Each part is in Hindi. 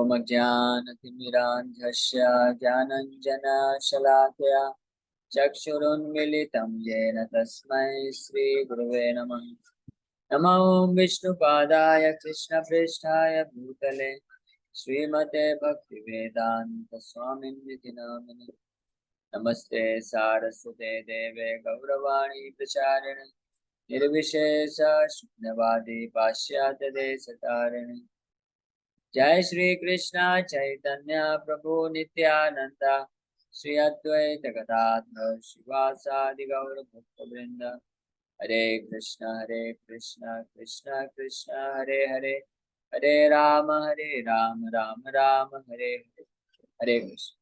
ओम अज्ञानतिमिरान्धस्य ज्ञानञ्जनशलाकया चक्षुरुन्मीलितं येन तस्मै श्रीगुरुवे नमः। नमो विष्णुपादाय कृष्णप्रेष्ठाय भूतले श्रीमते भक्तिवेदान्तस्वामिन्निति नामिने। नमस्ते सारस्वते देवे गौरवाणी प्रचारिणे निर्विशेष शून्यवादी पाश्चात्य देशतारिणे। जय श्री कृष्ण चैतन्य प्रभु नित्यानंद श्री अद्वैत गदाधर शिवासादि गौर भक्त वृंद। हरे कृष्ण कृष्ण कृष्ण हरे हरे, हरे राम राम राम हरे हरे। हरे कृष्ण।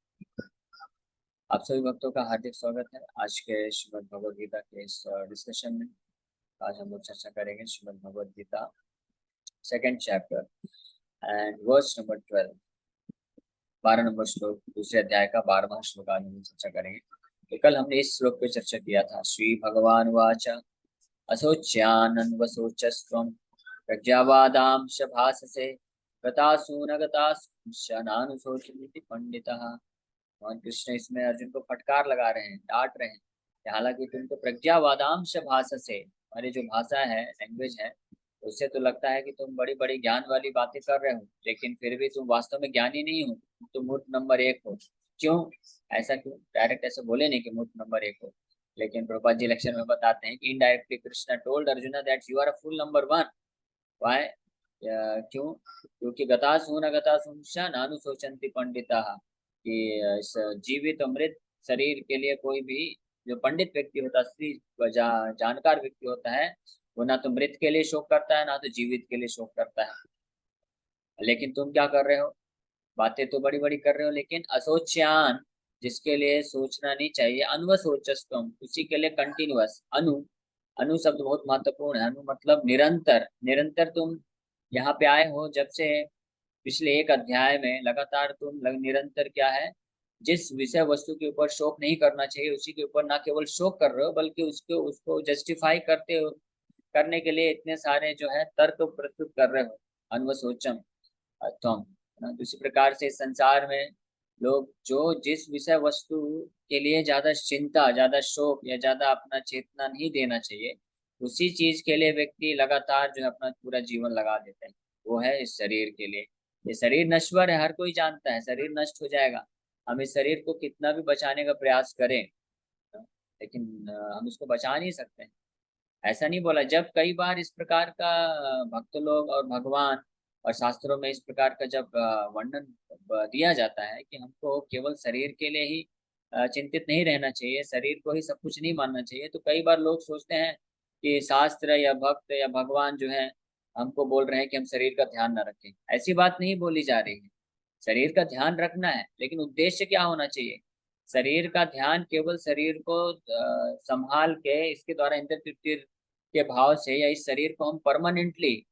आप सभी भक्तों का हार्दिक स्वागत है आज के श्रीमद् भगवद गीता के इस डिस्कशन में। आज हम लोग चर्चा करेंगे Shrimad Bhagavad Gita second chapter and verse number 12। 12 नंबर श्लोक, दूसरे अध्याय का 12वां श्लोक आज हम चर्चा करेंगे। तो कल हमने इस श्लोक पे चर्चा किया था। श्री भगवान वाच असोच्यानन्वसोचस्त्वं प्रज्ञावादांश भाससे गतासु न गतासु नानुशोचन्ति पंडितः। भगवान कृष्ण इसमें अर्जुन को फटकार लगा रहे हैं, डांट रहे हैं कि हालांकि तुम तो प्रज्ञावादांश भाषसे, हमारी जो भाषा है, लैंग्वेज है, उससे तो लगता है कि तुम बड़ी बड़ी ज्ञान वाली बातें कर रहे हो, लेकिन फिर भी तुम वास्तव में ज्ञानी नहीं हो, तुम मूर्ख नंबर 1 हो। क्यों? ऐसा क्यों? डायरेक्ट ऐसे बोले नहीं कि मूर्ख नंबर 1 हो, लेकिन प्रभुपाद जी लेक्चर में बताते हैं कि indirectly Krishna told Arjun that you are a fool number 1। Why? क्यों? क्योंकि गतासु न गतासु नानुशोचन्ति पंडिताः, कि इस जीवित अमृत शरीर के लिए कोई भी जो पंडित व्यक्ति होता है, जानकार व्यक्ति होता है, वो ना तो मृत के लिए शोक करता है ना तो जीवित के लिए शोक करता है। लेकिन तुम क्या कर रहे हो? बातें तो बड़ी बड़ी कर रहे हो, लेकिन असोच्यान, जिसके लिए सोचना नहीं चाहिए, अनवसोचस्तम, उसी के लिए कंटिन्यूअस। अनु, अनु शब्द बहुत महत्वपूर्ण है। अनु मतलब निरंतर। निरंतर तुम यहाँ पे आए हो जब से, पिछले एक अध्याय में लगातार तुम निरंतर क्या है, जिस विषय वस्तु के ऊपर शोक नहीं करना चाहिए उसी के ऊपर ना केवल शोक कर रहे हो, बल्कि उसको जस्टिफाई करते हो, करने के लिए इतने सारे जो है तर्क प्रस्तुत कर रहे हो। अनवसोचम तुम। दूसरी प्रकार से इस संसार में लोग जो जिस विषय वस्तु के लिए ज्यादा चिंता, ज्यादा शोक या ज्यादा अपना चेतना नहीं देना चाहिए, उसी चीज के लिए व्यक्ति लगातार जो है अपना पूरा जीवन लगा देते हैं। वो है इस शरीर के लिए। ये शरीर नश्वर है, हर कोई जानता है शरीर नष्ट हो जाएगा। हम इस शरीर को कितना भी बचाने का प्रयास करें, लेकिन हम इसको बचा नहीं सकते। ऐसा नहीं बोला। जब कई बार इस प्रकार का भक्त लोग और भगवान और शास्त्रों में इस प्रकार का जब वर्णन दिया जाता है कि हमको केवल शरीर के लिए ही चिंतित नहीं रहना चाहिए, शरीर को ही सब कुछ नहीं मानना चाहिए, तो कई बार लोग सोचते हैं कि शास्त्र या भक्त या भगवान जो है हमको बोल रहे हैं कि हम शरीर का ध्यान न रखें। ऐसी बात नहीं बोली जा रही है। शरीर का ध्यान रखना है, लेकिन उद्देश्य क्या होना चाहिए? शरीर का ध्यान केवल शरीर को संभाल के इसके द्वारा इंद्र तृप्ति के भाव से, या इस शरीर को हम परमानेंटली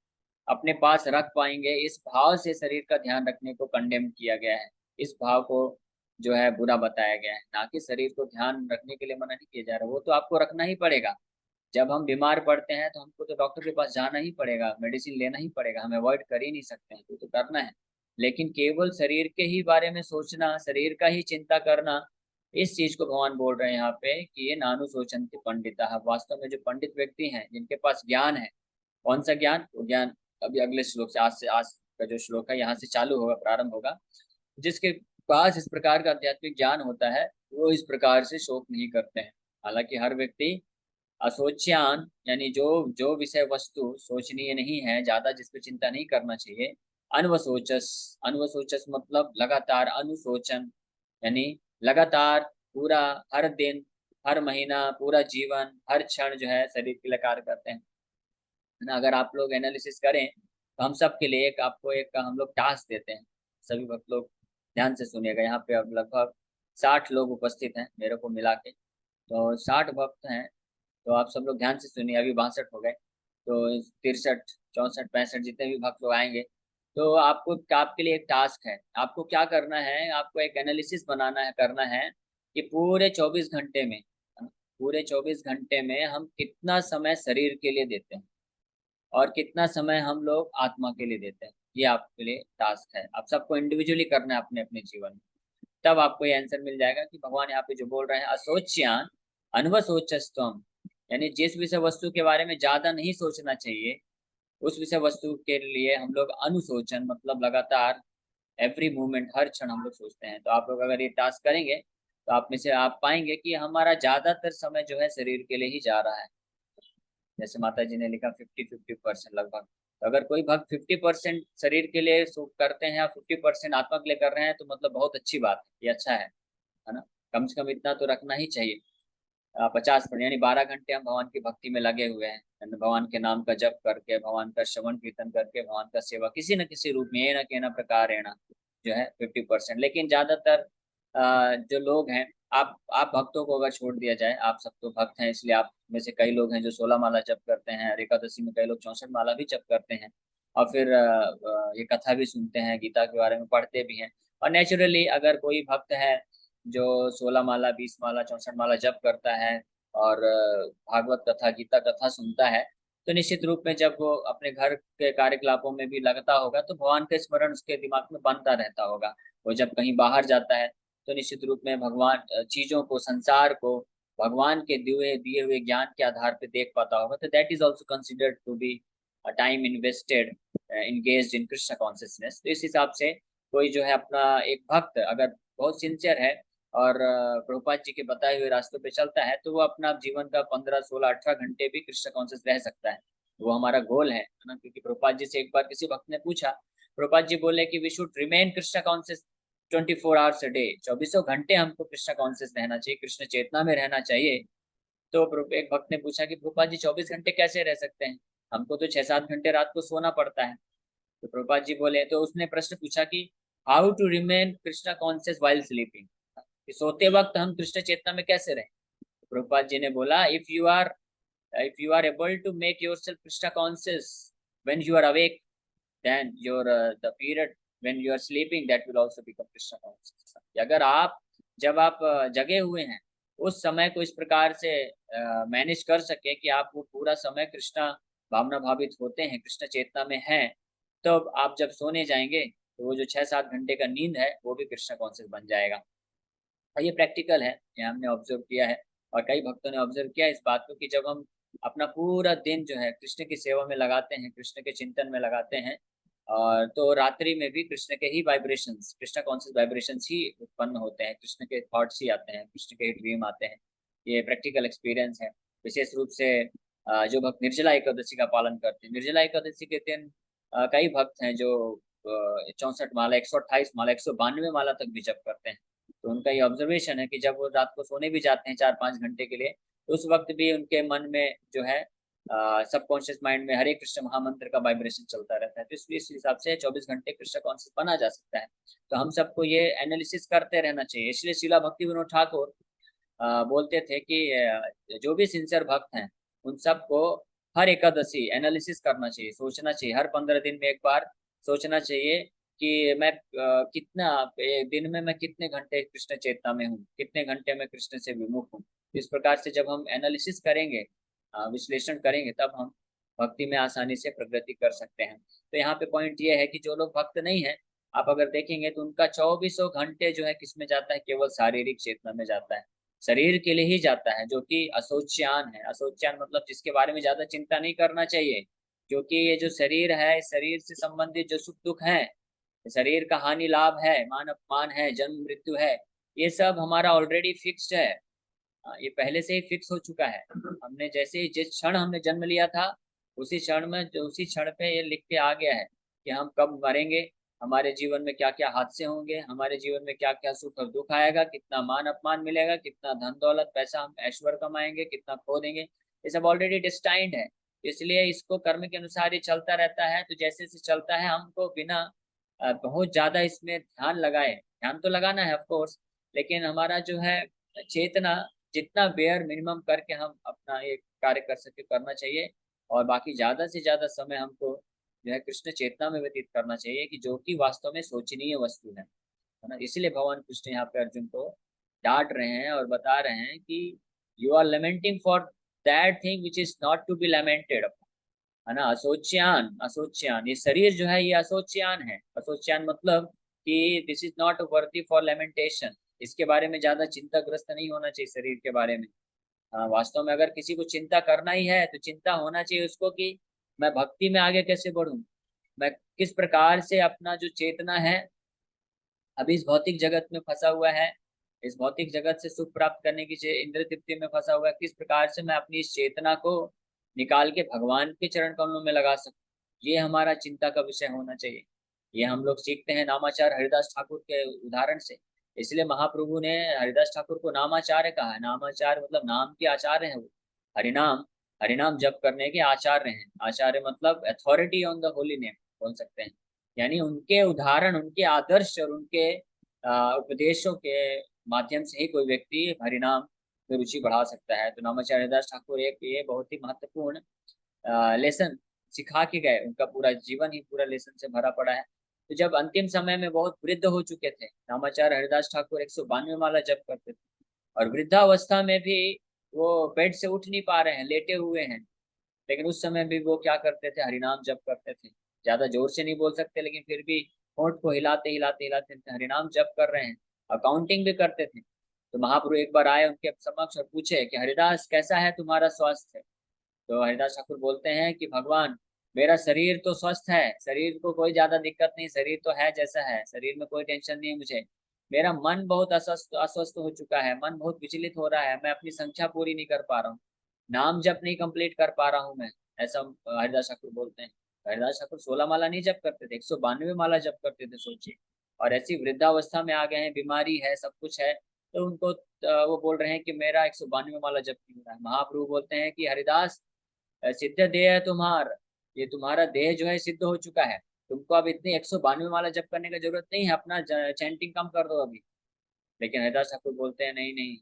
अपने पास रख पाएंगे, इस भाव से शरीर का ध्यान रखने को कंडेम किया गया है। इस भाव को जो है बुरा बताया गया है, ना कि शरीर को ध्यान रखने के लिए मना नहीं किया जा रहा। वो तो आपको रखना ही पड़ेगा। जब हम बीमार पड़ते हैं तो हमको तो डॉक्टर के पास जाना ही पड़ेगा, मेडिसिन लेना ही पड़ेगा, हम अवॉइड कर ही नहीं सकते हैं, तो करना है। लेकिन केवल शरीर के ही बारे में सोचना, शरीर का ही चिंता करना, इस चीज को भगवान बोल रहे हैं यहाँ पे कि ये नानु सोचंती पंडिता। वास्तव में जो पंडित व्यक्ति हैं, जिनके पास ज्ञान है, कौन सा ज्ञान? वो ज्ञान अभी अगले श्लोक से, आज का जो श्लोक है यहाँ से चालू होगा, प्रारंभ होगा। जिसके पास इस प्रकार का आध्यात्मिक ज्ञान होता है, वो इस प्रकार से शोक नहीं करते हैं। हालांकि हर व्यक्ति असोच्यान, यानी जो जो विषय वस्तु सोचनीय नहीं है, ज्यादा जिस पर चिंता नहीं करना चाहिए। अनवसोचस, अनवसोचस मतलब लगातार। अनुसोचन यानी लगातार, पूरा, हर दिन, हर महीना, पूरा जीवन, हर क्षण जो है शरीर के लिए कार्य करते हैं, है ना। अगर आप लोग एनालिसिस करें तो हम सब के लिए आपको एक हम लोग टास्क देते हैं। सभी भक्त लोग ध्यान से सुनिएगा। यहाँ पे अब लगभग 60 लोग उपस्थित हैं मेरे को मिला के, तो 60 भक्त हैं। तो आप सब लोग ध्यान से सुनिए। अभी 62 हो गए, तो 63, 64, 65 जितने भी भक्त लोग आएंगे, तो आपको, आपके लिए एक टास्क है। आपको क्या करना है? आपको एक एनालिसिस बनाना है, करना है कि पूरे 24 घंटे में, पूरे 24 घंटे में हम कितना समय शरीर के लिए देते हैं और कितना समय हम लोग आत्मा के लिए देते हैं। ये आपके लिए टास्क है, आप सबको इंडिविजुअली करना है अपने अपने जीवन में। तब आपको ये आंसर मिल जाएगा कि भगवान यहाँ पे जो बोल रहे हैं, असोच्यान अनवसोचस्तम, यानी जिस विषय वस्तु के बारे में ज्यादा नहीं सोचना चाहिए, उस विषय वस्तु के लिए हम लोग अनुसोचन मतलब लगातार एवरी मोमेंट, हर क्षण हम लोग सोचते हैं। तो आप लोग अगर ये टास्क करेंगे तो आप में से आप पाएंगे कि हमारा ज्यादातर समय जो है शरीर के लिए ही जा रहा है। जैसे माता जी ने लिखा 50-50% लगभग। तो अगर कोई भक्त 50% शरीर के लिए करते हैं और 50% आत्मा के लिए कर रहे हैं, तो मतलब बहुत अच्छी बात है, ये अच्छा है ना। कम से कम इतना तो रखना ही चाहिए। 50% यानी 12 घंटे हम भगवान की भक्ति में लगे हुए हैं, यानी भगवान के नाम का जप करके, भगवान का श्रवण कीर्तन करके, भगवान का सेवा किसी न किसी रूप में, ये ना के ना प्रकार है ना, जो है 50%। लेकिन ज्यादातर जो लोग हैं, आप भक्तों को अगर छोड़ दिया जाए, आप सब तो भक्त हैं, इसलिए आप में से कई लोग हैं जो 16 माला जप करते हैं, और एकादशी में कई लोग 64 माला भी जप करते हैं, और फिर ये कथा भी सुनते हैं, गीता के बारे में पढ़ते भी हैं। और नेचुरली अगर कोई भक्त है जो 16 माला, 20 माला, 64 माला जप करता है और भागवत कथा, गीता कथा सुनता है, तो निश्चित रूप में जब वो अपने घर के कार्यकलापों में भी लगता होगा, तो भगवान का स्मरण उसके दिमाग में बनता रहता होगा। वो जब कहीं बाहर जाता है तो निश्चित रूप में भगवान, चीजों को, संसार को भगवान के दिए दिए हुए ज्ञान के आधार पे देख पाता होगा। तो that is also considered to be time invested, engage in Krishna consciousness. तो इस हिसाब से कोई जो है अपना एक भक्त अगर बहुत सिंसियर है और प्रभुपाद जी के बताए हुए रास्तों पे चलता है, तो वो अपना जीवन का 15, 16, 18 घंटे भी कृष्ण कॉन्शियस रह सकता है। वो हमारा गोल है ना। क्योंकि प्रभुपाद जी से एक बार किसी भक्त ने पूछा, प्रभुपाद जी बोले कि we should remain Krishna conscious 24 hours a day, 24 घंटे हमको कृष्ण कॉन्शियस रहना चाहिए, कृष्ण चेतना में रहना चाहिए। तो एक भक्त ने पूछा कि प्रभुपाद जी 24 घंटे कैसे रह सकते हैं, हमको तो 6-7 घंटे रात को सोना पड़ता है। तो प्रभुपाद जी बोले, तो उसने प्रश्न पूछा कि how to remain Krishna conscious while sleeping, सोते वक्त हम कृष्ण चेतना में कैसे रहें। तो प्रभुपाद जी ने बोला, if you are able to make yourself krishna conscious when you are awake, then the period when you are sleeping, that will also become krishna conscious। अगर आप, जब आप जगे हुए हैं, उस समय को इस प्रकार से मैनेज कर सके कि आप वो पूरा समय कृष्णा भावना भावित होते हैं, कृष्ण चेतना में हैं, तो आप जब सोने जाएंगे तो वो जो 6-7 घंटे का नींद है वो भी कृष्ण कॉन्शियस बन जाएगा। और ये प्रैक्टिकल है, ये हमने ऑब्जर्व किया है, और कई भक्तों ने ऑब्जर्व किया इस बात को कि जब हम अपना पूरा दिन जो है कृष्ण की सेवा में लगाते हैं, कृष्ण के चिंतन में लगाते हैं, और तो रात्रि में भी कृष्ण के ही वाइब्रेशंस, कृष्ण कॉन्शियस वाइब्रेशंस ही उत्पन्न होते हैं, कृष्ण के थॉट्स ही आते हैं, कृष्ण के ड्रीम आते हैं। ये प्रैक्टिकल एक्सपीरियंस है। विशेष रूप से जो भक्त निर्जला एकादशी का पालन करते हैं, निर्जला एकादशी के दिन कई भक्त हैं जो 64 माला, 128 माला, 192 माला तक भी जप करते हैं। तो उनका ये ऑब्जर्वेशन है कि जब वो रात को सोने भी जाते हैं 4-5 घंटे के लिए, तो उस वक्त भी उनके मन में जो है सबकॉन्शियस माइंड में हरे कृष्ण महामंत्र का वाइब्रेशन चलता रहता है। तो इसलिए इस हिसाब से 24 घंटे कृष्ण कॉन्शियस बना जा सकता है। तो हम सबको ये एनालिसिस करते रहना चाहिए। इसलिए शिला भक्ति विनोद ठाकुर बोलते थे कि जो भी सिंसियर भक्त हैं उन सबको हर एकादशी एनालिसिस करना चाहिए, सोचना चाहिए, हर 15 दिन में एक बार सोचना चाहिए कि मैं कितना दिन में मैं कितने घंटे कृष्ण चेतना में हूँ, कितने घंटे में कृष्ण से विमुख हूँ। इस प्रकार से जब हम एनालिसिस करेंगे, विश्लेषण करेंगे, तब हम भक्ति में आसानी से प्रगति कर सकते हैं। तो यहाँ पे पॉइंट ये है कि जो लोग भक्त नहीं है, आप अगर देखेंगे तो उनका 24 घंटे जो है किस में जाता है, केवल शारीरिक चेतना में जाता है, शरीर के लिए ही जाता है, जो कि असोच्यान है। असोच्यान मतलब जिसके बारे में ज्यादा चिंता नहीं करना चाहिए, क्योंकि ये जो शरीर है, शरीर से संबंधित जो सुख दुख है, शरीर का हानि लाभ है, मान अपमान है, जन्म मृत्यु है, ये सब हमारा ऑलरेडी फिक्स्ड है। ये पहले से ही फिक्स हो चुका है। हमने जैसे ही, जिस क्षण हमने जन्म लिया था, उसी क्षण में, जो उसी क्षण पे ये लिख के आ गया है कि हम कब मरेंगे, हमारे जीवन में क्या क्या हादसे होंगे, हमारे जीवन में क्या क्या सुख और दुख आएगा, कितना मान अपमान मिलेगा, कितना धन दौलत पैसा हम ऐश्वर्य कमाएंगे, कितना खो देंगे, ये सब ऑलरेडी डिस्टाइंड है। इसलिए इसको कर्म के अनुसार ही चलता रहता है। तो जैसे जैसे चलता है, हमको बिना बहुत ज्यादा इसमें ध्यान लगाए, ध्यान तो लगाना है ऑफ कोर्स, लेकिन हमारा जो है चेतना, जितना बेयर मिनिमम करके हम अपना ये कार्य कर सके करना चाहिए। और बाकी ज्यादा से ज्यादा समय हमको जो है कृष्ण चेतना में व्यतीत करना चाहिए, कि जो कि वास्तव में सोचनीय वस्तु है ना। इसलिए भगवान कृष्ण यहाँ पे अर्जुन को डांट रहे हैं और बता रहे हैं कि you are lamenting for that thing which is not to be lamented. है ना। असोच्यान, असोच्यान, ये शरीर जो है ये असोच्यान है। असोच्यान मतलब कि this is not worthy for lamentation, इसके बारे में ज्यादा चिंताग्रस्त नहीं होना चाहिए शरीर के बारे में। वास्तव में अगर किसी को चिंता करना ही है तो चिंता होना चाहिए उसको कि मैं भक्ति में आगे कैसे बढ़ूं, मैं किस प्रकार से अपना जो चेतना है अभी इस भौतिक जगत में फंसा हुआ है, इस भौतिक जगत से सुख प्राप्त करने की इंद्र तृप्ति में फंसा हुआ है, किस प्रकार से मैं अपनी इस चेतना को निकाल के भगवान के चरण कमलों में लगा सकूं, ये हमारा चिंता का विषय होना चाहिए। ये हम लोग सीखते हैं नामाचार्य हरिदास ठाकुर के उदाहरण से। इसलिए महाप्रभु ने हरिदास ठाकुर को नामाचार्य कहा है। नामाचार्य मतलब नाम के आचार्य हैं वो। हरिनाम, हरिनाम जप करने के आचार्य हैं। आचार्य मतलब authority on the holy name बोल सकते हैं। यानी उनके उदाहरण, उनके आदर्श और उनके उपदेशों के माध्यम से ही कोई व्यक्ति हरिनाम में रुचि बढ़ा सकता है। तो नामाचार्य दास ठाकुर एक ये बहुत ही महत्वपूर्ण लेसन सिखा के गए। उनका पूरा जीवन ही पूरा लेसन से भरा पड़ा है। तो जब अंतिम समय में बहुत वृद्ध हो चुके थे, नामाचार्य हरिदास ठाकुर 192 माला जप करते थे, और वृद्धावस्था में भी वो बेड से उठ नहीं पा रहे हैं, लेटे हुए हैं, लेकिन उस समय भी वो क्या करते थे, हरिनाम जप करते थे। ज्यादा जोर से नहीं बोल सकते, लेकिन फिर भी होंठ को हिलाते हिलाते हिलाते हरिनाम जप कर रहे हैं, अकाउंटिंग भी करते थे। तो महाप्रभु एक बार आए उनके समक्ष और पूछे कि हरिदास कैसा है तुम्हारा स्वास्थ्य। तो हरिदास ठाकुर बोलते हैं कि भगवान, मेरा शरीर तो स्वस्थ है, शरीर को कोई ज्यादा दिक्कत नहीं, शरीर तो है जैसा है, शरीर में कोई टेंशन नहीं है मुझे। मेरा मन बहुत अस्वस्थ अस्वस्थ हो चुका है, मन बहुत विचलित हो रहा है, मैं अपनी संख्या पूरी नहीं कर पा रहा हूँ, नाम जप नहीं कंप्लीट कर पा रहा हूँ मैं, ऐसा हरिदास ठाकुर बोलते हैं। हरिदास ठाकुर 16 माला नहीं जप करते थे, 192 माला जप करते थे, सोचिए। और ऐसी वृद्धावस्था में आ गए हैं, बीमारी है, सब कुछ है, तो उनको वो बोल रहे हैं कि मेरा 192 माला जप नहीं हो रहा है। महाप्रभु बोलते हैं कि हरिदास, सिद्ध देह है तुम्हार, ये तुम्हारा देह जो है सिद्ध हो चुका है, तुमको अब इतनी 192 माला जप करने की जरूरत नहीं है, अपना चैंटिंग कम कर दो अभी। लेकिन हरिदास ठाकुर बोलते हैं नहीं नहीं,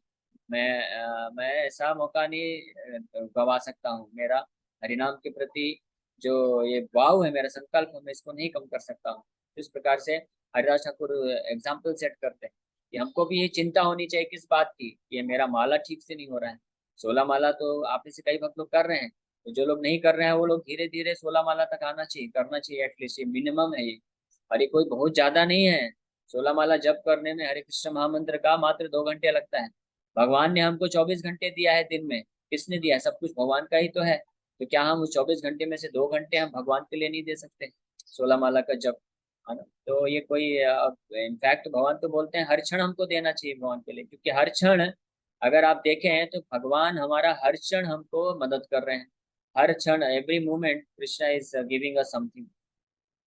मैं ऐसा मौका नहीं गवा सकता हूँ। मेरा हरिनाम के प्रति जो ये भाव है, मेरा संकल्प है, मैं इसको नहीं कम कर सकता हूँ। इस प्रकार से हरिदास ठाकुर एग्जाम्पल सेट करते हैं कि हमको भी ये चिंता होनी चाहिए किस बात की, कि ये मेरा माला ठीक से नहीं हो रहा है। 16 माला तो आप में से कई भक्त लोग कर रहे हैं, तो जो लोग नहीं कर रहे हैं वो लोग धीरे धीरे 16 माला तक आना चाहिए, करना चाहिए, एटलीस्ट ये मिनिमम है ये। और ये कोई बहुत ज्यादा नहीं है। 16 माला जप करने में हरे कृष्ण महामंत्र का मात्र 2 घंटे लगता है। भगवान ने हमको 24 घंटे दिया है दिन में, किसने दिया है? सब कुछ भगवान का ही तो है। तो क्या हम उस 24 घंटे में से 2 घंटे हम भगवान के लिए नहीं दे सकते? 16 माला का जप, है ना। तो ये कोई इनफैक्ट भगवान तो बोलते हैं हर क्षण हमको देना चाहिए भगवान के लिए, क्योंकि हर क्षण अगर आप देखें तो भगवान हमारा हर क्षण हमको मदद कर रहे हैं। हर क्षण, every moment Krishna is giving us something,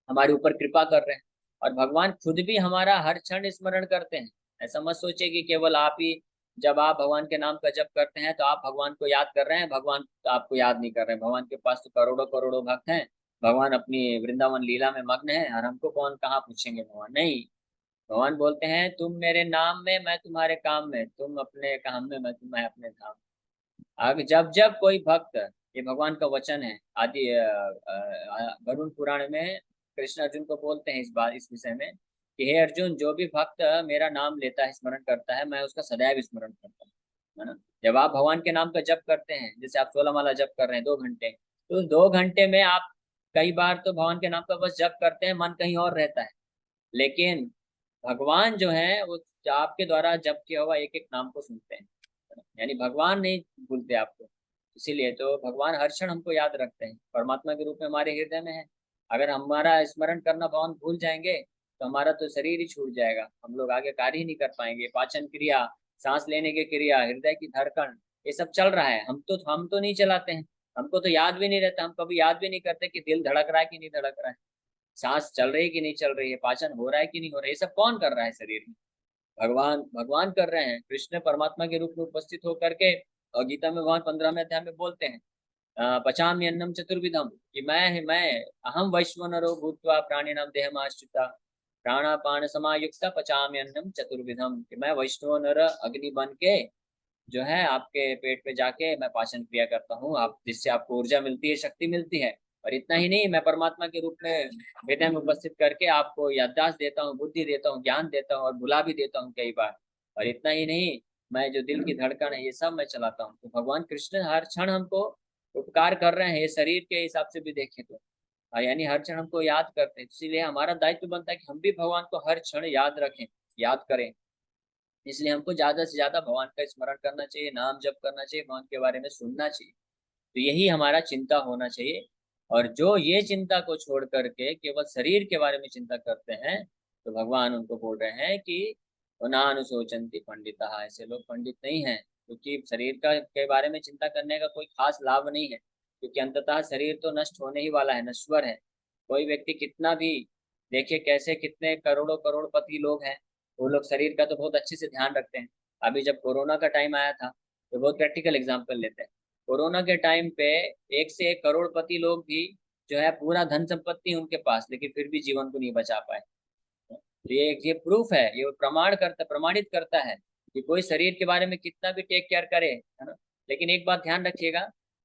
हमारे ऊपर कृपा कर रहे हैं। और भगवान खुद भी हमारा हर क्षण स्मरण करते हैं। ऐसा मत सोचिए कि केवल आप ही जब आप भगवान के नाम का जप करते हैं तो आप भगवान को याद कर रहे हैं, भगवान आपको याद नहीं कर रहे हैं। भगवान के पास तो करोड़ों करोड़ों भक्त हैं, भगवान अपनी वृंदावन लीला में मग्न है, और हमको कौन कहाँ पूछेंगे भगवान? नहीं, भगवान बोलते हैं तुम मेरे नाम में, मैं तुम्हारे काम में, तुम अपने काम में, मैं अपने धाम में। आगे जब जब कोई भक्त, ये भगवान का वचन है, आदि वरुण पुराण में कृष्ण अर्जुन को बोलते हैं इस बात, इस विषय में कि हे अर्जुन, जो भी भक्त मेरा नाम लेता है, स्मरण करता है, मैं उसका सदैव स्मरण करता हूँ, है ना। जब आप भगवान के नाम का जप करते हैं, जैसे आप 16 माला जप कर रहे हैं 2 घंटे, तो उस 2 घंटे में आप कई बार तो भगवान के नाम का बस जप करते हैं, मन कहीं और रहता है, लेकिन भगवान जो है वो आपके द्वारा जप किया हुआ एक एक नाम को सुनते हैं, यानी भगवान नहीं भूलते आपको। इसीलिए तो भगवान हर क्षण हमको याद रखते हैं, परमात्मा के रूप में हमारे हृदय में है। अगर हमारा स्मरण करना भगवान भूल जाएंगे तो हमारा तो शरीर ही छूट जाएगा, हम लोग आगे कार्य ही नहीं कर पाएंगे। पाचन क्रिया, सांस लेने की क्रिया, हृदय की धड़कन, ये सब चल रहा है, हम तो नहीं चलाते हैं, हमको तो याद भी नहीं रहता, हम कभी याद भी नहीं करते कि दिल धड़क रहा है कि नहीं धड़क रहा है, सांस चल रही है कि नहीं चल रही है, पाचन हो रहा है कि नहीं हो रहा है, ये सब कौन कर रहा है शरीर में? भगवान, भगवान कर रहे हैं। कृष्ण परमात्मा के रूप में उपस्थित होकर के, और गीता में भगवान 15वें अध्याय में बोलते हैं पचामी अन्नम चतुर्विधम, कि मैं अहम वैश्वनरो भूत्वा प्राणिनाम देहमाश्रिता प्राणापान समायुक्त पचामी अन्नम चतुर्विधम, कि मैं वैष्णव नर अग्नि बन के जो है आपके पेट पे जाके मैं पाचन क्रिया करता हूँ, आप जिससे आपको ऊर्जा मिलती है, शक्ति मिलती है। और इतना ही नहीं, मैं परमात्मा के रूप में हृदय में उपस्थित करके आपको याददाश्त देता हूँ, बुद्धि देता हूँ, ज्ञान देता हूँ, और भुला भी देता हूँ कई बार। और इतना ही नहीं, मैं जो दिल की धड़कन है ये सब मैं चलाता हूँ। तो भगवान कृष्ण हर क्षण हमको उपकार कर रहे हैं, ये शरीर के हिसाब से भी देखें तो यानी हर क्षण हमको याद करते हैं, इसीलिए हमारा दायित्व बनता है कि हम भी भगवान को हर क्षण याद रखें, याद करें। इसलिए हमको ज्यादा से ज्यादा भगवान का स्मरण करना चाहिए, नाम जप करना चाहिए, भगवान के बारे में सुनना चाहिए। तो यही हमारा चिंता होना चाहिए। और जो ये चिंता को छोड़ करके केवल शरीर के बारे में चिंता करते हैं, तो भगवान उनको बोल रहे हैं कि नानुशोचंती पंडिता, ऐसे लोग पंडित नहीं हैं। क्योंकि शरीर का के बारे में चिंता करने का कोई खास लाभ नहीं है, क्योंकि अंततः शरीर तो नष्ट होने ही वाला है, नश्वर है। कोई व्यक्ति कितना भी, देखिए कैसे कितने करोड़ों करोड़पति लोग हैं, वो लोग शरीर का तो बहुत अच्छे से ध्यान रखते हैं। अभी जब कोरोना का टाइम आया था, तो बहुत प्रैक्टिकल एग्जाम्पल लेते हैं। कोरोना के टाइम पे 1 से 1 करोड़पति लोग भी जो है पूरा धन संपत्ति उनके पास, लेकिन फिर भी जीवन को नहीं बचा पाए। तो ये प्रूफ है, ये प्रमाणित करता है कि कोई शरीर के बारे में कितना भी टेक केयर करे, है ना। लेकिन एक बात ध्यान रखिएगा,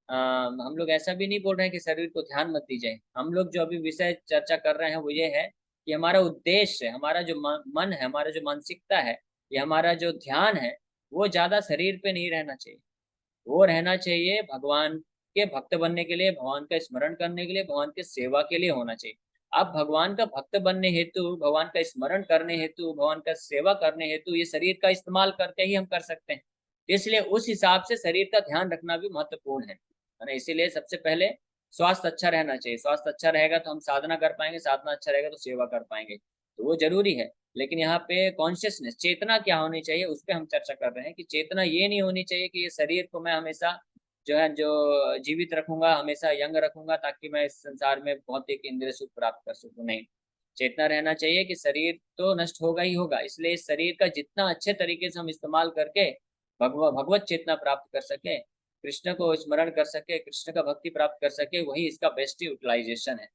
हम लोग ऐसा भी नहीं बोल रहे हैं कि शरीर को ध्यान मत दीजिए। हम लोग जो अभी विषय चर्चा कर रहे हैं वो ये है कि हमारा उद्देश्य, हमारा जो मन है, हमारा जो मानसिकता है, ये हमारा जो ध्यान है, वो ज्यादा शरीर पे नहीं रहना चाहिए। वो रहना चाहिए भगवान के भक्त बनने के लिए, भगवान का स्मरण करने के लिए, भगवान के सेवा के लिए होना चाहिए। अब भगवान का भक्त बनने हेतु, भगवान का स्मरण करने हेतु, भगवान का सेवा करने हेतु ये शरीर का इस्तेमाल करके ही हम कर सकते हैं। इसलिए उस हिसाब से शरीर का ध्यान रखना भी महत्वपूर्ण है ना। इसीलिए सबसे पहले स्वास्थ्य अच्छा रहना चाहिए। स्वास्थ्य अच्छा रहेगा तो हम साधना कर पाएंगे, साधना अच्छा रहेगा तो सेवा कर पाएंगे, तो वो जरूरी है। लेकिन यहाँ पे कॉन्शियसनेस, चेतना क्या होनी चाहिए, उस पर हम चर्चा कर रहे हैं कि चेतना ये नहीं होनी चाहिए कि ये शरीर को मैं हमेशा जो है जो जीवित रखूंगा, हमेशा यंग रखूंगा, ताकि मैं इस संसार में भौतिक इंद्रिय सुख प्राप्त कर सकूं। नहीं, चेतना रहना चाहिए कि शरीर तो नष्ट होगा ही होगा, इसलिए इस शरीर का जितना अच्छे तरीके से हम इस्तेमाल करके भगवत चेतना प्राप्त कर सके, कृष्ण को स्मरण कर सके, कृष्ण का भक्ति प्राप्त कर सके, वही इसका बेस्ट यूटिलाइजेशन है।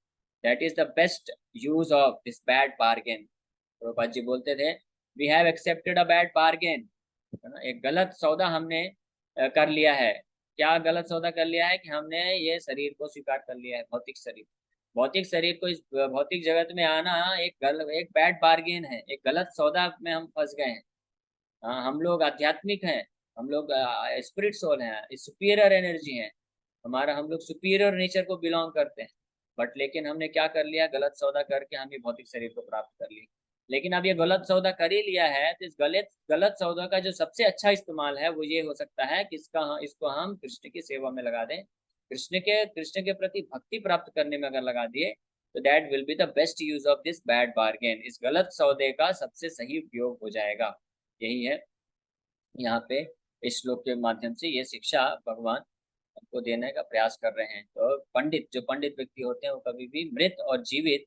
That is the best use of this bad bargain. Prabhupada ji बोलते थे, we have accepted a bad bargain, है ना। एक गलत सौदा हमने कर लिया है। क्या गलत सौदा कर लिया है कि हमने ये शरीर को स्वीकार कर लिया है, भौतिक शरीर। भौतिक शरीर को, इस भौतिक जगत में आना एक बैड बार्गेन है, एक गलत सौदा में हम फंस गए हैं। हाँ, हम लोग आध्यात्मिक हैं, हम लोग स्पिरिट सोल हैं, सुपीरियर एनर्जी हैं, हमारा, हम लोग सुपीरियर नेचर को बिलोंग करते हैं। बट लेकिन हमने क्या कर लिया, गलत सौदा करके हम ये भौतिक शरीर को प्राप्त कर लिया। लेकिन अब ये गलत सौदा कर ही लिया है, तो इस गलत गलत सौदा का जो सबसे अच्छा इस्तेमाल है वो ये हो सकता है कि इसको हम कृष्ण की सेवा में लगा दें, कृष्ण के प्रति भक्ति प्राप्त करने में अगर लगा दिए, तो that will be the best use of this bad bargain. इस गलत सौदे का सबसे सही उपयोग हो जाएगा। यही है यहाँ पे इस श्लोक के माध्यम से ये शिक्षा भगवान हमको देने का प्रयास कर रहे हैं। तो पंडित, जो पंडित व्यक्ति होते हैं, वो कभी भी मृत और जीवित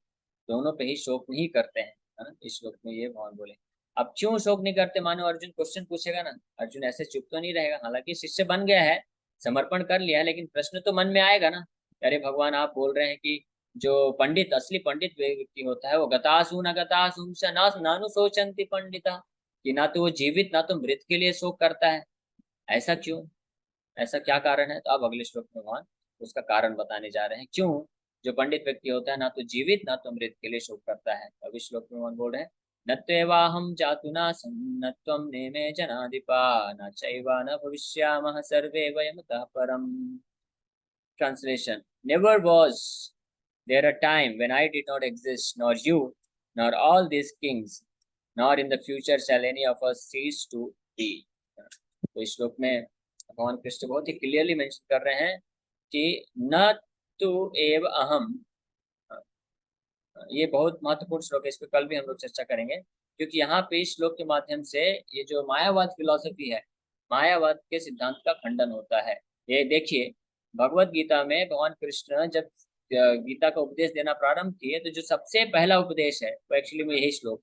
दोनों पे ही शोक नहीं करते हैं, है ना। इस श्लोक में ये भगवान बोले। अब क्यों शोक नहीं करते, मानो अर्जुन क्वेश्चन पूछेगा ना, अर्जुन ऐसे चुप तो नहीं रहेगा। हालांकि शिष्य बन गया है, समर्पण कर लिया है, लेकिन प्रश्न तो मन में आएगा ना। अरे भगवान, आप बोल रहे हैं कि जो पंडित, असली पंडित व्यक्ति होता है, वो गतासु न गतासु स नानु सोचंती पंडिता, कि ना तो वो जीवित ना तो मृत के लिए शोक करता है। ऐसा क्यों, ऐसा क्या कारण है? तो अब अगले श्लोक में भगवान उसका कारण बताने जा रहे हैं, क्यों जो पंडित व्यक्ति होता है ना तो जीवित ना तो मृत के लिए शोक करता है। अब इस श्लोक में भगवान बोल रहे हैं, न त्वेवाहं जातु नासं न त्वं नेमे जनाधिपा न चैवा न भविष्यामः सर्वे वयमतः परम्। Translation, never was there a time when I did not exist, nor you, nor all these kings, nor in the future shall any of us cease to be। तो इस श्लोक में भगवान कृष्ण बहुत ही क्लियरली मेंशन कर रहे हैं कि न तु एव अहम। ये बहुत महत्वपूर्ण श्लोक है, इस पर कल भी हम लोग चर्चा करेंगे, क्योंकि यहाँ पे इस श्लोक के माध्यम से ये जो मायावाद फिलॉसफी है, मायावाद के सिद्धांत का खंडन होता है। ये देखिए, भगवत गीता में भगवान कृष्ण जब गीता का उपदेश देना प्रारंभ किए, तो जो सबसे पहला उपदेश है वो एक्चुअली में यही श्लोक।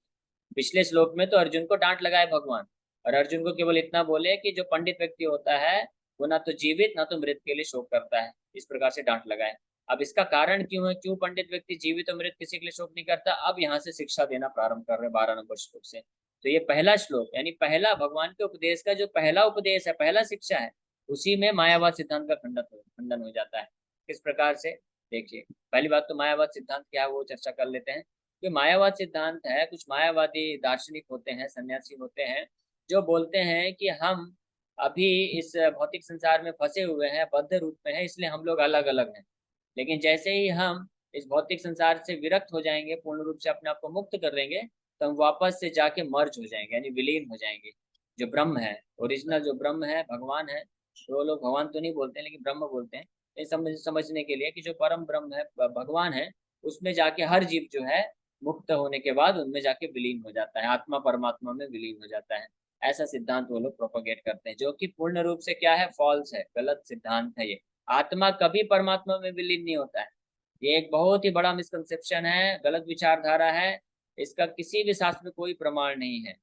पिछले श्लोक में तो अर्जुन को डांट लगाए भगवान, और अर्जुन को केवल इतना बोले कि जो पंडित व्यक्ति होता है वो ना तो जीवित ना तो मृत के लिए शोक करता है, इस प्रकार से डांट लगाए। अब इसका कारण क्यों है, क्यों पंडित व्यक्ति जीवित और मृत किसी के लिए शोक नहीं करता, अब यहाँ से शिक्षा देना प्रारंभ कर रहे हैं 12 नंबर श्लोक से। तो ये पहला श्लोक, यानी पहला भगवान के उपदेश का जो पहला उपदेश है, पहला शिक्षा है, उसी में मायावाद सिद्धांत का खंडन हो जाता है। किस प्रकार से, देखिए, पहली बात तो मायावाद सिद्धांत क्या है वो चर्चा कर लेते हैं। कि मायावाद सिद्धांत है, कुछ मायावादी दार्शनिक होते हैं, सन्यासी होते हैं, जो बोलते हैं कि हम अभी इस भौतिक संसार में फंसे हुए हैं, बद्ध रूप में है, इसलिए हम लोग अलग अलग हैं। लेकिन जैसे ही हम इस भौतिक संसार से विरक्त हो जाएंगे, पूर्ण रूप से अपने आप को मुक्त कर देंगे, तो हम वापस से जाके मर्ज हो जाएंगे, यानी विलीन हो जाएंगे। जो ब्रह्म है, ओरिजिनल जो ब्रह्म है, भगवान है, तो लोग भगवान तो नहीं बोलते लेकिन ब्रह्म बोलते हैं, ये समझने के लिए कि जो परम ब्रह्म है, भगवान है, उसमें जाके हर जीव जो है मुक्त होने के बाद उनमें जाके विलीन हो जाता है, आत्मा परमात्मा में विलीन हो जाता है। ऐसा सिद्धांत वो लोग प्रोपोगेट करते हैं, जो कि पूर्ण रूप से क्या है, फॉल्स है, गलत सिद्धांत है ये। आत्मा कभी परमात्मा में विलीन नहीं होता है। ये एक बहुत ही बड़ा मिसकंसेप्शन है, गलत विचारधारा है। इसका किसी भी शास्त्र में कोई प्रमाण नहीं है।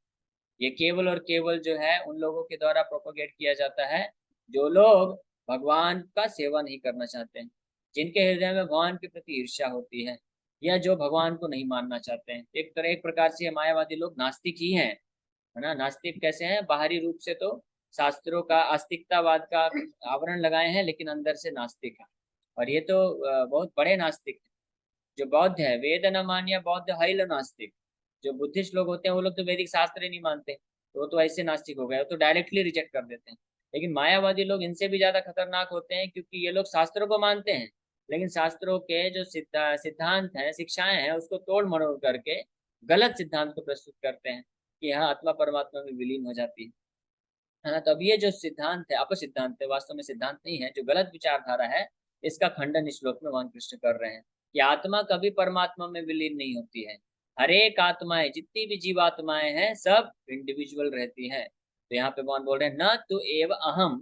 ये केवल और केवल जो है उन लोगों के द्वारा प्रोपोगेट किया जाता है जो लोग भगवान का सेवा नहीं करना चाहते हैं, जिनके हृदय में भगवान के प्रति ईर्ष्या होती है, या जो भगवान को नहीं मानना चाहते हैं। एक प्रकार से ये मायावादी लोग नास्तिक ही हैं, है ना। नास्तिक कैसे हैं? बाहरी रूप से तो शास्त्रों का आस्तिकतावाद का आवरण लगाए हैं, लेकिन अंदर से नास्तिक है। और ये तो बहुत बड़े नास्तिक हैं। जो बौद्ध है, वेद न मान्य बौद्ध है नास्तिक। जो बुद्धिस्ट लोग होते हैं वो लोग तो वैदिक शास्त्र ही नहीं मानते, तो वो तो ऐसे नास्तिक हो गए, वो तो डायरेक्टली रिजेक्ट कर देते हैं। लेकिन मायावादी लोग इनसे भी ज्यादा खतरनाक होते हैं, क्योंकि ये लोग शास्त्रों को मानते हैं, लेकिन शास्त्रों के जो सिद्धांत हैं, शिक्षाएं हैं, उसको तोड़ मरोड़ करके गलत सिद्धांत को प्रस्तुत करते हैं कि हाँ, आत्मा परमात्मा में विलीन हो जाती है ना। तो अब ये जो सिद्धांत है, अपसिद्धांत है, वास्तव में सिद्धांत नहीं है, जो गलत विचारधारा है, इसका खंडन इस श्लोक में भगवान कृष्ण कर रहे हैं कि आत्मा कभी परमात्मा में विलीन नहीं होती है। हर एक आत्माएं, जितनी भी जीवात्माएं हैं, सब इंडिविजुअल रहती हैं। तो यहाँ पे भगवान बोल रहे हैं, न तु एव अहम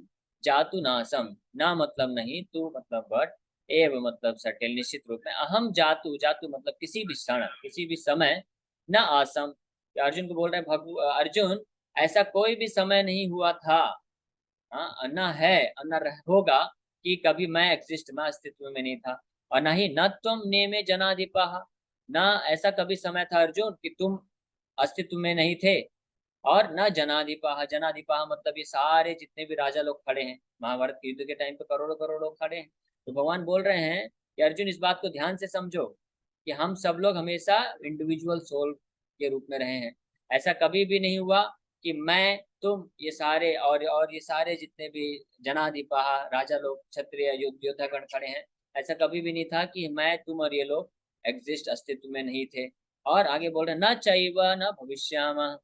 जातु नासम। ना मतलब नहीं, तू मतलब बट, एव मतलब सटिल, निश्चित रूप में, अहम जातु, जातु मतलब किसी भी क्षण, किसी भी समय, न आसम। अर्जुन को बोल रहे हैं, अर्जुन, ऐसा कोई भी समय नहीं हुआ था, हाँ, न है, न होगा, कि कभी मैं एग्जिस्ट, मैं अस्तित्व में नहीं था। और न ही न तुम नेमे जनाधिपा, न ऐसा कभी समय था अर्जुन कि तुम अस्तित्व में नहीं थे। और न जनाधिपा, जनाधिपा मतलब ये सारे जितने भी राजा लोग खड़े हैं, महाभारत के युद्ध के टाइम पे करोड़ों करोड़ लोग खड़े हैं। तो भगवान बोल रहे हैं कि अर्जुन, इस बात को ध्यान से समझो कि हम सब लोग हमेशा इंडिविजुअल सोल के रूप में रहे हैं। ऐसा कभी भी नहीं हुआ कि मैं, तुम, ये सारे और ये सारे जितने भी जनाधिपा, राजा लोग, क्षत्रिय, योद्धागण खड़े हैं, ऐसा कभी भी नहीं था कि मैं, तुम और ये लोग एग्जिस्ट, अस्तित्व में नहीं थे। और आगे बोल रहे, न चैव न भविष्यामः,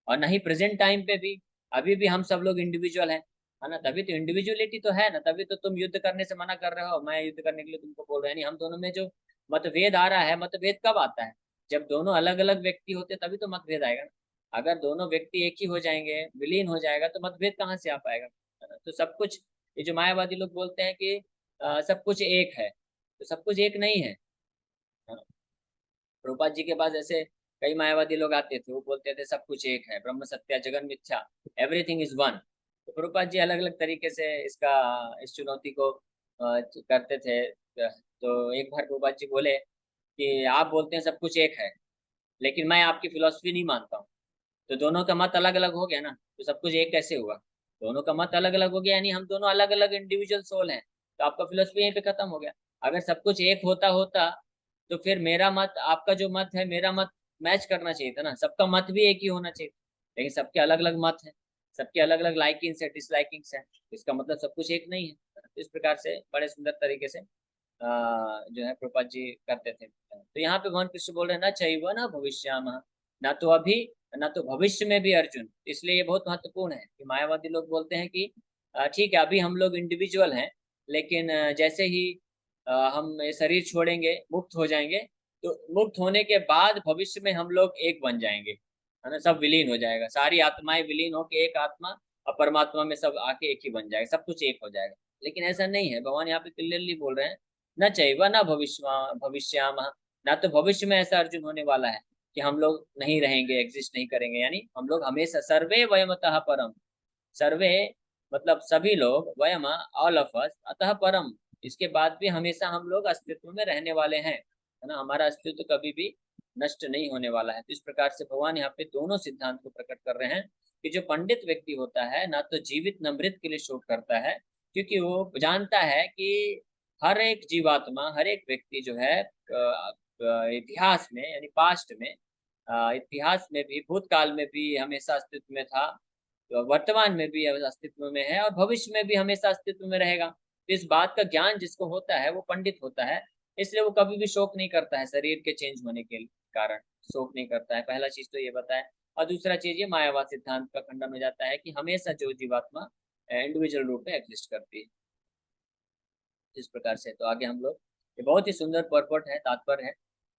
और न ही प्रेजेंट टाइम पे भी, अभी भी हम सब लोग इंडिविजुअल हैं, है ना। तभी तो इंडिविजुअलिटी तो है ना, तभी तो तुम युद्ध करने से मना कर रहे हो, मैं युद्ध करने के लिए तुमको बोल रहे हैं। नहीं, हम दोनों में जो मतभेद आ रहा है, मतभेद कब आता है? जब दोनों अलग अलग व्यक्ति होते तभी तो मतभेद आएगा ना। अगर दोनों व्यक्ति एक ही हो जाएंगे, विलीन हो जाएगा, तो मतभेद कहाँ से आ पाएगा, है ना। तो सब कुछ, ये जो मायावादी लोग बोलते हैं कि सब कुछ एक है, तो सब कुछ एक नहीं है। हाँ। प्रभुपाद जी के पास ऐसे कई मायावादी लोग आते थे, वो बोलते थे सब कुछ एक है, ब्रह्म सत्य जगन मिथ्या, एवरीथिंग इज वन। तो प्रभुपाद जी अलग अलग तरीके से इसका, इस चुनौती को करते थे। तो एक बार प्रभुपाद जी बोले कि आप बोलते हैं सब कुछ एक है, लेकिन मैं आपकी फिलॉसफी नहीं मानता हूँ। तो दोनों का मत अलग अलग हो गया ना, तो सब कुछ एक कैसे हुआ? दोनों का मत अलग अलग हो गया, यानी हम दोनों अलग अलग इंडिविजुअल सोल हैं। तो आपका फिलोसफी यहीं पे खत्म हो गया। अगर सब कुछ एक होता होता, तो फिर मेरा मत, आपका जो मत है, मेरा मत मैच करना चाहिए था ना, सबका मत भी एक ही होना चाहिए। लेकिन सबके अलग अलग मत हैं, सबके अलग अलग लाइकिंग्स है, डिसलाइकिंग्स है, इसका मतलब सब कुछ एक नहीं है। तो इस प्रकार से बड़े सुंदर तरीके से जो है प्रभुपाद जी करते थे। तो यहाँ पे भगवान कृष्ण बोल रहे हैं, ना चैव न भविष्यामः, ना तो अभी, ना तो भविष्य में भी अर्जुन। इसलिए ये बहुत महत्वपूर्ण है कि मायावादी लोग बोलते हैं कि ठीक है, अभी हम लोग इंडिविजुअल हैं, लेकिन जैसे ही हम ये शरीर छोड़ेंगे, मुक्त हो जाएंगे, तो मुक्त होने के बाद भविष्य में हम लोग एक बन जाएंगे, है ना। सब विलीन हो जाएगा, सारी आत्माएं विलीन होके एक आत्मा, और परमात्मा में सब आके एक ही बन जाएगा, सब कुछ एक हो जाएगा। लेकिन ऐसा नहीं है, भगवान यहाँ पे क्लियरली बोल रहे हैं, न चैव न भविष्यामः, ना तो भविष्य में ऐसा अर्जुन होने वाला है कि हम लोग नहीं रहेंगे, एग्जिस्ट नहीं करेंगे, यानी हम लोग हमेशा, सर्वे वयमतः परम, सर्वे मतलब सभी लोग, वयम ऑल ऑफ अस, अतः परम, इसके बाद भी हमेशा हम लोग अस्तित्व में रहने वाले हैं, है ना। हमारा अस्तित्व कभी भी नष्ट नहीं होने वाला है। तो इस प्रकार से भगवान यहाँ पे दोनों सिद्धांत को प्रकट कर रहे हैं कि जो पंडित व्यक्ति होता है, ना तो जीवित न मृत के लिए शोक करता है, क्योंकि वो जानता है कि हर एक जीवात्मा, हर एक व्यक्ति जो है इतिहास में, यानी पास्ट में, इतिहास में भी, भूतकाल में भी हमेशा अस्तित्व में था, तो वर्तमान में भी अस्तित्व में है और भविष्य में भी हमेशा अस्तित्व में रहेगा। तो इस बात का ज्ञान जिसको होता है वो पंडित होता है, इसलिए वो कभी भी शोक नहीं करता है शरीर के चेंज होने के कारण, शोक नहीं करता है। पहला चीज तो ये बताया। और दूसरा चीज ये मायावाद सिद्धांत का खंडन हो जाता है कि हमेशा जो जीवात्मा इंडिविजुअल रूप में एग्जिस्ट करती है इस प्रकार से। तो आगे हम लोग, ये बहुत ही सुंदर परपट है, तात्पर्य है।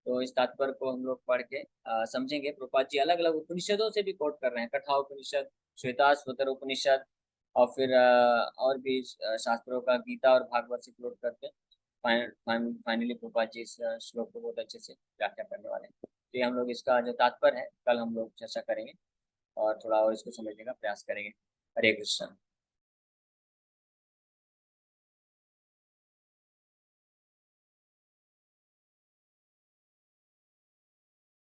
तो इस तात्पर्य को हम लोग पढ़ के समझेंगे। प्रभुपाद जी अलग अलग उपनिषदों से भी कोट कर रहे हैं, कथा उपनिषद, श्वेताश्वतर उपनिषद, और फिर और भी शास्त्रों का, गीता और भागवत से कोट करके फाइनली प्रभुपाद जी इस श्लोक को बहुत अच्छे से व्याख्या करने वाले हैं। तो ये हम लोग इसका जो तात्पर्य है कल हम लोग चर्चा करेंगे और थोड़ा और इसको समझने का प्रयास करेंगे। हरे कृष्ण।